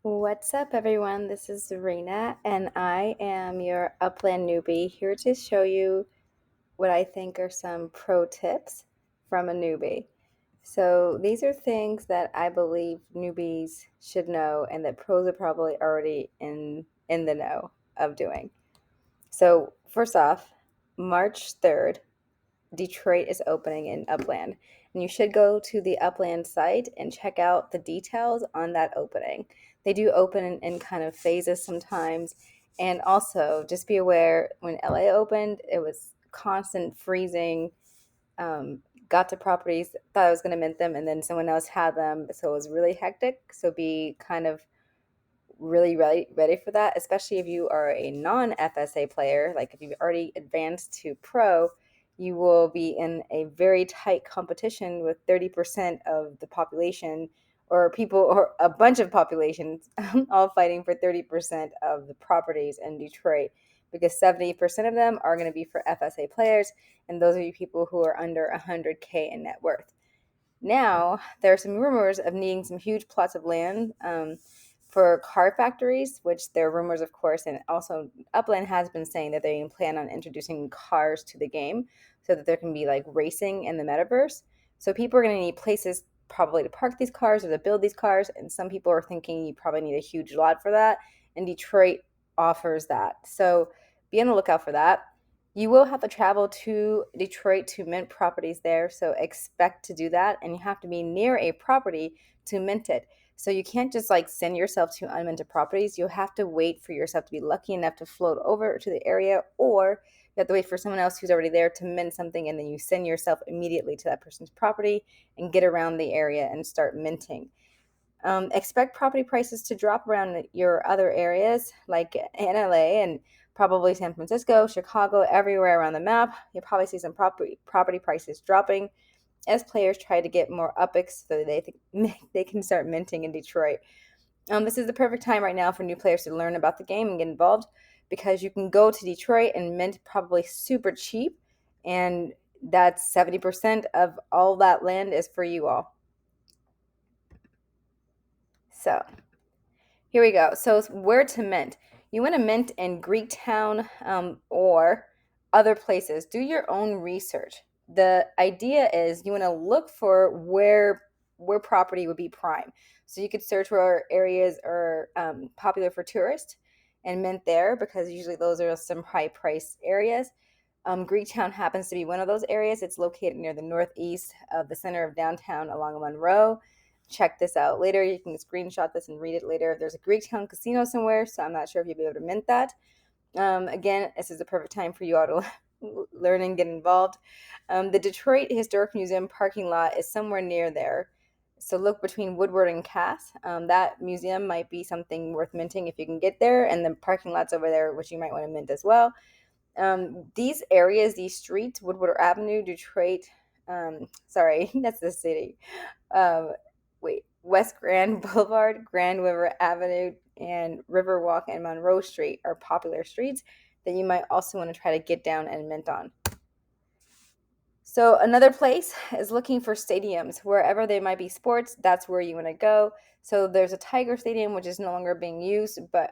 What's up, everyone? This is Serena, and I am your Upland newbie here to show you what I think are some pro tips from a newbie. So, these are things that I believe newbies should know and that pros are probably already in the know of doing. So, first off, March 3rd, Detroit is opening in Upland. And you should go to the Upland site and check out the details on that opening. They do open in kind of phases sometimes. And also, just be aware when LA opened, it was constant freezing. Got to properties, thought I was going to mint them, and then someone else had them. So it was really hectic. So be kind of really ready for that, especially if you are a non-FSA player. Like if you've already advanced to pro, you will be in a very tight competition with 30% of the population or people or a bunch of populations all fighting for 30% of the properties in Detroit because 70% of them are going to be for FSA players, and those are you people who are under 100K in net worth. Now, there are some rumors of needing some huge plots of land for car factories, which there are rumors, of course, and also Upland has been saying that they plan on introducing cars to the game so that there can be like racing in the metaverse. So people are going to need places probably to park these cars or to build these cars, and some people are thinking you probably need a huge lot for that, and Detroit offers that. So be on the lookout for that. You will have to travel to Detroit to mint properties there, so expect to do that, and you have to be near a property to mint it. So you can't just like send yourself to unminted properties. You'll have to wait for yourself to be lucky enough to float over to the area, or you have to wait for someone else who's already there to mint something, and then you send yourself immediately to that person's property and get around the area and start minting. Expect property prices to drop around your other areas like in LA and probably San Francisco, Chicago, everywhere around the map. You'll probably see some property prices dropping as players try to get more upics so they can start minting in Detroit. This is the perfect time right now for new players to learn about the game and get involved because you can go to Detroit and mint probably super cheap, and that's 70% of all that land is for you all. So here we go. So where to mint? You want to mint in Greektown or other places. Do your own research. The idea is you want to look for where property would be prime. So you could search where areas are popular for tourists and mint there because usually those are some high price areas. Greektown happens to be one of those areas. It's located near the northeast of the center of downtown along Monroe. Check this out later. You can screenshot this and read it later. There's a Greektown casino somewhere, so I'm not sure if you'll be able to mint that. Again, this is the perfect time for you all to learn and get involved. The Detroit Historic Museum parking lot is somewhere near there. So look between Woodward and Cass. That museum might be something worth minting if you can get there, and the parking lots over there, which you might want to mint as well. These areas, these streets, Woodward Avenue, Detroit, sorry, that's the city. Um, West Grand Boulevard, Grand River Avenue, and Riverwalk and Monroe Street are popular streets that you might also want to try to get down and mint on. So another place is looking for stadiums. Wherever there might be sports, that's where you want to go. So there's a Tiger Stadium, which is no longer being used, but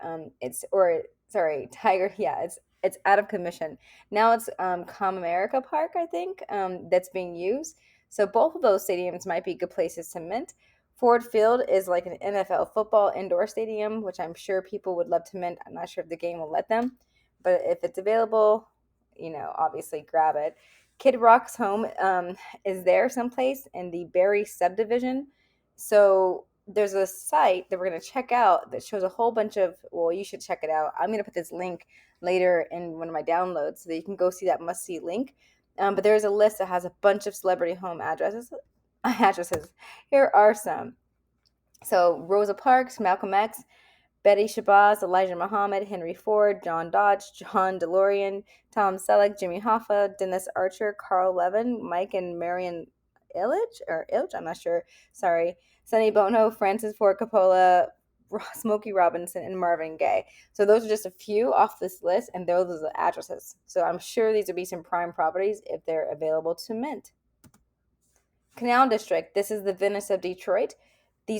Tiger, yeah, it's out of commission. Now it's Comerica Park, I think, that's being used. So both of those stadiums might be good places to mint. Ford Field is like an NFL football indoor stadium, which I'm sure people would love to mint. I'm not sure if the game will let them, but if it's available, obviously grab it. Kid Rock's home is there someplace in the Barry subdivision. So there's a site that we're going to check out that shows a whole bunch of, well, you should check it out. I'm going to put this link later in one of my downloads so that you can go see that must-see link. But there's a list that has a bunch of celebrity home addresses. Here are some. So Rosa Parks, Malcolm X, Betty Shabazz, Elijah Muhammad, Henry Ford, John Dodge, John DeLorean, Tom Selleck, Jimmy Hoffa, Dennis Archer, Carl Levin, Mike and Marion Illich, I'm not sure, sorry, Sonny Bono, Francis Ford Coppola, Smokey Robinson, and Marvin Gaye. So those are just a few off this list, and those are the addresses. So I'm sure these would be some prime properties if they're available to mint. Canal District, this is the Venice of Detroit.